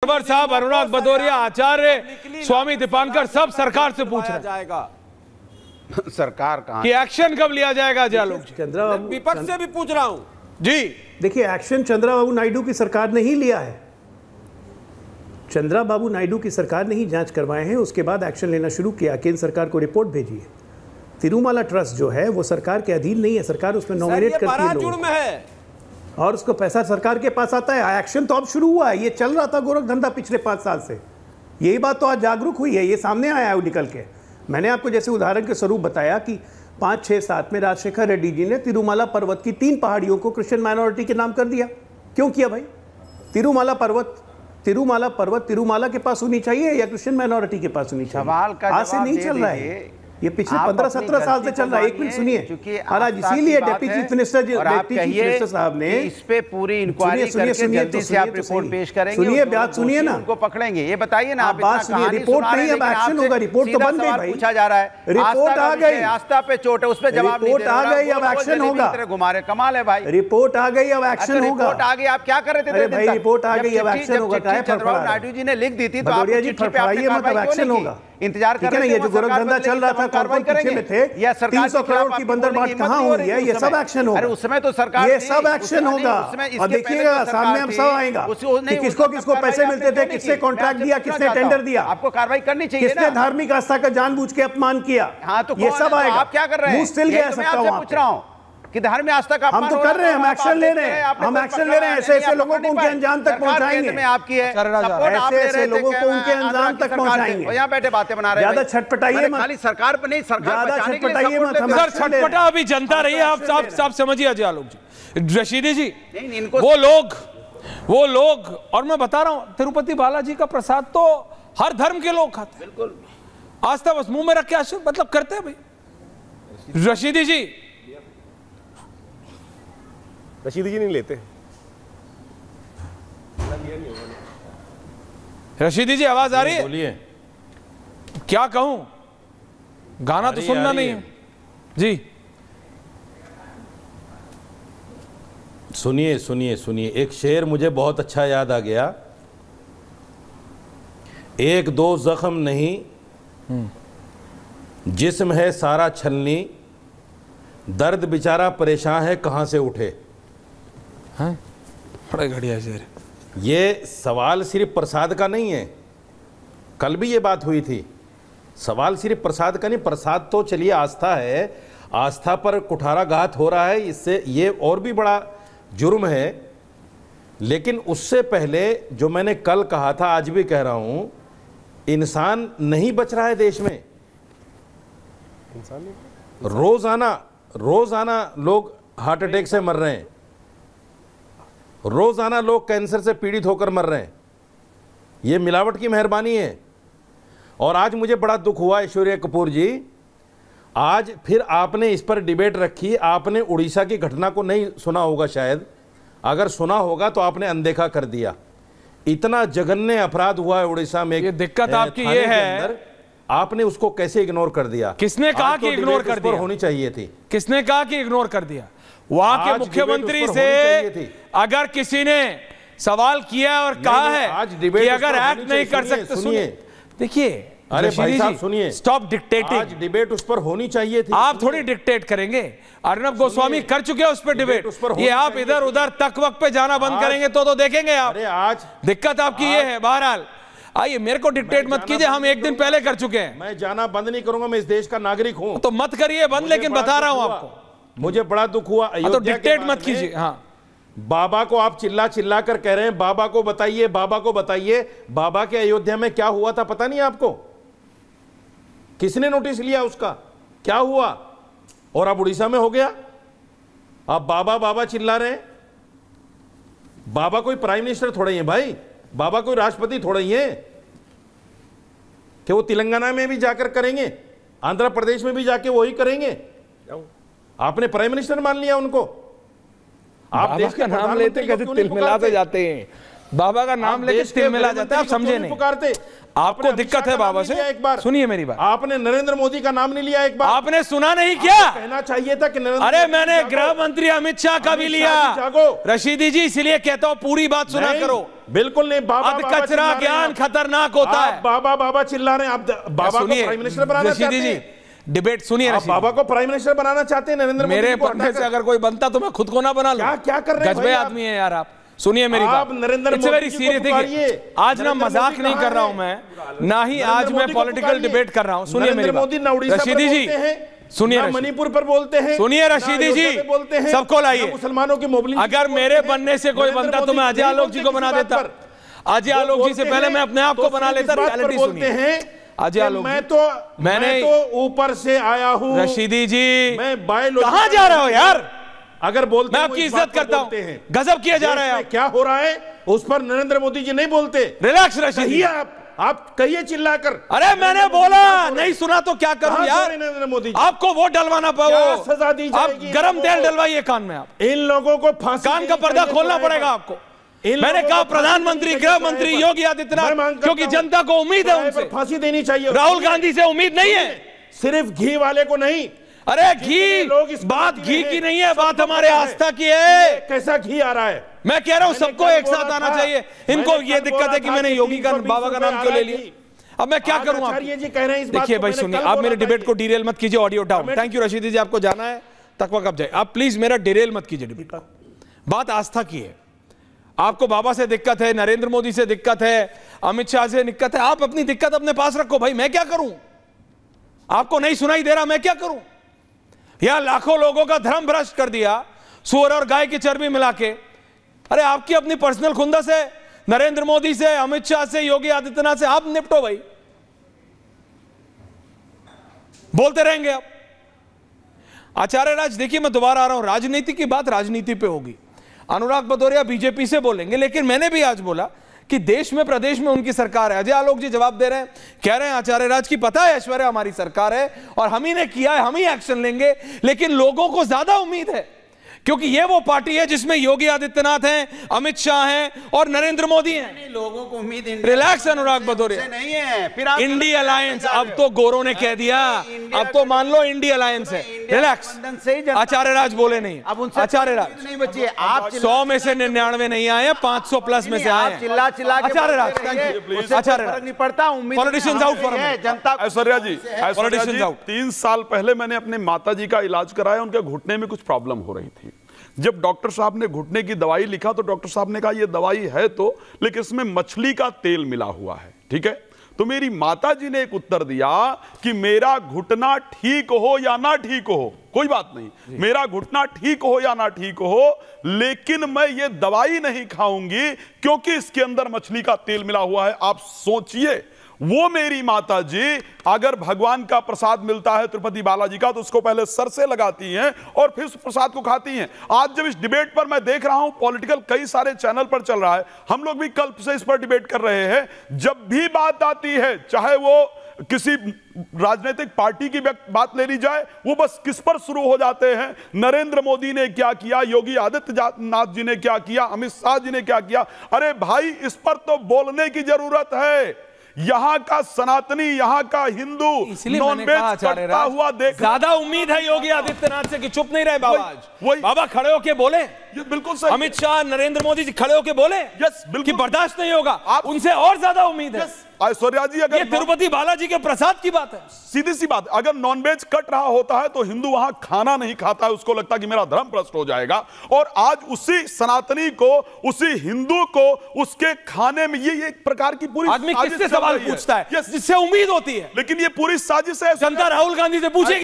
तंवर साहब, अनुराग भदौरिया, आचार्य, स्वामी दीपांकर सब सरकार से पूछ रहे जाएगा सरकार कहां कि एक्शन कब लिया जाएगा? जालोक चंद्रबाबू, विपक्ष से भी पूछ रहा हूं जी। देखिए, एक्शन चंद्रबाबू नायडू की सरकार ने ही लिया है। चंद्रबाबू नायडू की सरकार ने ही जांच करवाए हैं, उसके बाद एक्शन लेना शुरू किया, केंद्र सरकार को रिपोर्ट भेजी है। तिरुमाला ट्रस्ट जो है वो सरकार के अधीन नहीं है, सरकार उसमें नॉमिनेट करती है लोगों को और उसको पैसा सरकार के पास आता है। एक्शन तो अब शुरू हुआ है, ये चल रहा था गोरख धंधा पिछले 5 साल से। यही बात तो आज जागरूक हुई है, ये सामने आया है निकल के। मैंने आपको जैसे उदाहरण के स्वरूप बताया कि 5, 6, 7 में राजशेखर रेड्डी जी ने तिरुमाला पर्वत की 3 पहाड़ियों को क्रिश्चियन माइनॉरिटी के नाम कर दिया। क्यों किया भाई? तिरुमाला पर्वत तिरुमाला के पास होनी चाहिए या क्रिश्चियन माइनॉरिटी के पास होनी चाहिए? सवाल का आज से नहीं चल रहा है, ये पिछले 15-17 साल से चल रहा है। एक मिनट सुनिए, आज इसीलिए डिप्टी चीफ मिनिस्टर साहब ने इस पे पूरी इंक्वायरी करके जल्दी से आप रिपोर्ट पेश करेंगे। सुनिए, बात सुनिए ना, उनको पकड़ेंगे। ये बताइए ना, आप बात सुनिए। रिपोर्ट नहीं, अब एक्शन होगा। रिपोर्ट तो बन गई भाई, पूछा जा रहा है, रिपोर्ट आ गई, आस्था पे चोट है, उस पे जवाब नहीं दे रहा। रिपोर्ट आ गई, अब एक्शन होगा। घुमा रहे, कमाल है भाई। रिपोर्ट आ गई, अब एक्शन होगा। रिपोर्ट आ गई, आप क्या कर रहे थे? भाई रिपोर्ट आ गई, अब एक्शन होगा। चंद्रबाबू नायडू जी ने लिख दी थी, तो आप फड़फड़ाइए मत, अब एक्शन होगा। इंतजार कर रहे थे। ये जो गोरख धंधा चल रहा था, कौन पीछे में थे, 300 करोड़ की बंदरबाट कहां हो रही है, ये सब एक्शन होगा। अरे उस समय तो सरकार, ये सब एक्शन होगा। और देखिएगा सामने हम सब आएगा कि किसको पैसे मिलते थे, किसने कॉन्ट्रैक्ट दिया, किसने टेंडर दिया, आपको कार्रवाई करनी चाहिए, किसने धार्मिक आस्था का जानबूझ के अपमान किया। हाँ, तो ये सब आएगा। आप क्या कर रहे हैं? मुंह सिल गया सबका। वहां पूछ रहा हूं कि धार्मिक आस्था का हम तो कर रहे हैं, हम एक्शन ले रहे हैं, हम एक्शन ले रहे हैं। ऐसे लोगों को उनके अंजाम तक पहुंचाएंगे। ऐसे लोगों को उनके अंजाम तक पहुंचाएंगे। यहाँ बैठे बातें बना रहे हैं, ज्यादा छटपटाइए मत। खाली सरकार पे नहीं, सरकार छटपटाइए मत। सर छटपटा अभी जनता रही है, आप समझिए जालोक जी, रशीदी जी, इनको वो लोग और मैं बता रहा हूं, तिरुपति बालाजी का प्रसाद तो हर धर्म के लोग खाते हैं। बिल्कुल, आस्था बस मुंह में रख के आशीर्वाद मतलब करते हैं भाई। रशीदी जी नहीं लेते। रशीदी जी आवाज आ रही है? बोलिए। क्या कहूं, गाना तो सुनना नहीं है जी। सुनिए सुनिए सुनिए, एक शेर मुझे बहुत अच्छा याद आ गया। 1-2 जख्म नहीं, जिस्म है सारा छलनी, दर्द बेचारा परेशान है कहां से उठे। हाँ, बड़ा घड़िया शेर। ये सवाल सिर्फ प्रसाद का नहीं है, कल भी ये बात हुई थी। सवाल सिर्फ प्रसाद का नहीं, प्रसाद तो चलिए आस्था है, आस्था पर कुठाराघात हो रहा है, इससे ये और भी बड़ा जुर्म है। लेकिन उससे पहले जो मैंने कल कहा था, आज भी कह रहा हूं, इंसान नहीं बच रहा है देश में। रोजाना लोग हार्ट अटैक से मर रहे हैं, रोजाना लोग कैंसर से पीड़ित होकर मर रहे हैं। ये मिलावट की मेहरबानी है। और आज मुझे बड़ा दुख हुआ ऐश्वर्या कपूर जी, आज फिर आपने इस पर डिबेट रखी। आपने उड़ीसा की घटना को नहीं सुना होगा, शायद अगर सुना होगा तो आपने अनदेखा कर दिया। इतना जघन्य अपराध हुआ है उड़ीसा में। ये दिक्कत आपकी ये है, आपने उसको कैसे इग्नोर कर दिया? किसने कहा कि इग्नोर कर दिया? होनी चाहिए थी। किसने कहा कि इग्नोर कर दिया? वहां के मुख्यमंत्री से अगर किसी ने सवाल किया और कहा है कि अगर एक्ट नहीं कर सकते, सुनिए, देखिए, अरे भाई साहब सुनिए, स्टॉप डिक्टेटिंग। आज डिबेट उस पर होनी चाहिए थी। आप थोड़ी डिक्टेट करेंगे। अर्नब गोस्वामी कर चुके हैं उस पर डिबेट। ये आप इधर उधर तक वक्त पे जाना बंद करेंगे तो देखेंगे आप। अरे आज दिक्कत आपकी ये है। बहरहाल आइए, मेरे को डिक्टेट मत कीजिए, हम एक दिन पहले कर चुके हैं। मैं जाना बंद नहीं करूंगा, मैं इस देश का नागरिक हूं। तो मत करिए बंद, लेकिन बता रहा हूं आपको, मुझे बड़ा दुख हुआ। तो डिक्टेट मत कीजिए। हाँ, बाबा को आप चिल्ला कर कह रहे हैं, बाबा को बताइए, बाबा को बताइए। बाबा के अयोध्या में क्या हुआ था पता नहीं आपको? किसने नोटिस लिया उसका? क्या हुआ? और अब उड़ीसा में हो गया। आप बाबा बाबा चिल्ला रहे हैं। बाबा कोई प्राइम मिनिस्टर थोड़े ही है भाई, बाबा कोई राष्ट्रपति थोड़े ही है कि वो तेलंगाना में भी जाकर करेंगे, आंध्र प्रदेश में भी जाके वही करेंगे। आपने प्राइम मिनिस्टर मान लिया उनको। आप देश का नाम लेते कहते तिलमिलाते जाते हैं। बाबा का नाम लेके तिल मिला जाता है, आप समझे नहीं। पुकारते, आपको दिक्कत है बाबा से। एक बार सुनिए मेरी बात, आपने नरेंद्र मोदी का नाम नहीं लिया एक बार? आपने सुना नहीं क्या? कहना चाहिए था कि नरेंद्र, अरे मैंने गृह मंत्री अमित शाह का भी लिया रशीदी जी, इसलिए कहता हूँ पूरी बात सुना करो। बिल्कुल नहीं, बाबा कचरा ज्ञान खतरनाक होता है। बाबा बाबा चिल्ला रहे हैं आप, बाबा को प्राइम मिनिस्टर बनाना चाहते हैं। रशीदी जी डिबेट सुनिए, बाबा को प्राइम मिनिस्टर बनाना चाहते हैं नरेंद्र मोदी। मेरे बनने से अगर कोई बनता तो मैं खुद को ना बना लूं। क्या कर रहे हैं? गजबे आदमी है यार आप। सुनिए मेरी बात, Narendra it's very serious thing. आज ना मजाक नहीं कर रहा हूं मैं, ना ही आज मैं पॉलिटिकल डिबेट कर रहा हूं। सुनिए मेरी बात रशीदी जी, सुनिए मणिपुर पर बोलते हैं, सुनिए रशीदी जी, सबको लाइए। मुसलमानों की मोबिलिटी, अगर मेरे बनने से कोई बनता तो मैं अजय आलोक जी को बना देता। अजय आलोक जी से पहले मैं अपने आप को बना लेता। रियलिटी सुनिए अजय आलोक, मैंने तो ऊपर से आया हूं। रशीदी जी मैं बायोलॉजी, कहां जा रहे हो यार? अगर बोलते मैं आपकी इज्जत करता हूं, गजब किया जा रहा है। क्या हो रहा है उस पर नरेंद्र मोदी जी नहीं बोलते। रिलैक्स रशीदी, आप कहिए चिल्लाकर। अरे मैंने बोला, नहीं सुना तो क्या करूं यार? नरेंद्र मोदी आपको वोट डलवाना पड़ेगा, सजा दी जाएगी। आप गरम तेल डलवाइए कान में। आप इन लोगों को फांसी, कान का पर्दा खोलना पड़ेगा आपको। मैंने कहा प्रधानमंत्री, गृह मंत्री योगी आदित्यनाथ, क्योंकि जनता को उम्मीद है उनसे, फांसी देनी चाहिए। राहुल गांधी से उम्मीद नहीं है, सिर्फ घी वाले को नहीं। अरे घी, बात घी की नहीं है, बात हमारे आस्था की है। कैसा घी आ रहा है? मैं कह रहा हूं सबको एक साथ आना चाहिए। इनको ये दिक्कत है कि मैंने योगी का, बाबा का नाम क्यों ले लिया। अब मैं क्या करूं? आप देखिए भाई, सुनिए, आप मेरे डिबेट को डिरेल मत कीजिए। Audio down. Thank you Rashidi ji, आपको जाना है, तकवा कब जाए। आप प्लीज मेरा डिरेल मत कीजिए डिबेट का। बात आस्था की है। आपको बाबा से दिक्कत है, नरेंद्र मोदी से दिक्कत है, अमित शाह से दिक्कत है। आप अपनी दिक्कत अपने पास रखो भाई, मैं क्या करूं? आपको नहीं सुनाई दे रहा, मैं क्या करूं? यहां लाखों लोगों का धर्म भ्रष्ट कर दिया, सूअर और गाय की चर्बी मिला के। अरे आपकी अपनी पर्सनल खुंदस है, नरेंद्र मोदी से, अमित शाह से, योगी आदित्यनाथ से आप निपटो भाई। बोलते रहेंगे आप। आचार्य राज, देखिए मैं दोबारा आ रहा हूं, राजनीति की बात राजनीति पे होगी। अनुराग भदौरिया बीजेपी से बोलेंगे, लेकिन मैंने भी आज बोला कि देश में, प्रदेश में उनकी सरकार है। अजय आलोक जी जवाब दे रहे हैं, कह रहे हैं आचार्य राज की पता है ऐश्वर्या हमारी सरकार है और हम ही ने किया है, हम ही एक्शन लेंगे। लेकिन लोगों को ज्यादा उम्मीद है, क्योंकि ये वो पार्टी है जिसमें योगी आदित्यनाथ हैं, अमित शाह हैं और नरेंद्र मोदी हैं। लोगों को उम्मीद रिलैक्स अनुराग भदौरिया नहीं है। फिर इंडी अलायंस, अब तो गोरों ने कह दिया, अब तो मान लो इंडी अलायंस है। रिलैक्स, आचार्य राज बोले नहीं। अब उनसे आचार्य राज नहीं बची है। आप 100 में से 99 नहीं आए हैं, 500 प्लस में से आए हैं। चिल्ला चिल्ला आचार्य राज, थैंक यू। आचार्य राज नहीं पड़ता, उम्मीद politicians out for Janata. Aishwarya ji, politicians out. 3 साल पहले मैंने अपने माता जी का इलाज कराया, उनके घुटने में कुछ प्रॉब्लम हो रही थी। जब डॉक्टर साहब ने घुटने की दवाई लिखा तो डॉक्टर साहब ने कहा ये दवाई है तो, लेकिन इसमें मछली का तेल मिला हुआ है। ठीक है, तो मेरी माता जी ने एक उत्तर दिया कि मेरा घुटना ठीक हो या ना ठीक हो, कोई बात नहीं, मेरा घुटना ठीक हो या ना ठीक हो, लेकिन मैं ये दवाई नहीं खाऊंगी क्योंकि इसके अंदर मछली का तेल मिला हुआ है। आप सोचिए, वो मेरी माता जी अगर भगवान का प्रसाद मिलता है तिरुपति बालाजी का तो उसको पहले सर से लगाती हैं और फिर उस प्रसाद को खाती हैं। आज जब इस डिबेट पर मैं देख रहा हूं, पॉलिटिकल कई सारे चैनल पर चल रहा है, हम लोग भी कल से इस पर डिबेट कर रहे हैं, जब भी बात आती है, चाहे वो किसी राजनीतिक पार्टी की बात ले ली जाए, वो बस किस पर शुरू हो जाते हैं? नरेंद्र मोदी ने क्या किया, योगी आदित्यनाथ जी ने क्या किया, अमित शाह जी ने क्या किया। अरे भाई, इस पर तो बोलने की जरूरत है। यहाँ का सनातनी, यहाँ का हिंदू नॉनवेज करता हुआ देख, ज्यादा उम्मीद है योगी आदित्यनाथ से कि चुप नहीं रहे बाबा। आज बाबा खड़े होके बोले, ये बिल्कुल सही। अमित शाह, नरेंद्र मोदी जी खड़े होके बोले यस, बिल्कुल कि बर्दाश्त नहीं होगा, उनसे और ज्यादा उम्मीद है। ऐश्वर्या जी, अगर ये तिरुपति बालाजी के प्रसाद की बात है, सीधी सी बात, अगर नॉनवेज कट रहा होता है तो हिंदू वहां खाना नहीं खाता है, उसको लगता है कि मेरा धर्म भ्रष्ट हो जाएगा। और आज उसी सनातनी को, उसी हिंदू को उसके खाने में ये एक प्रकार की पूरी आदमी किससे सवाल पूछता है जिससे उम्मीद होती है, लेकिन ये पूरी साजिश है। जनता राहुल गांधी से पूछेगी।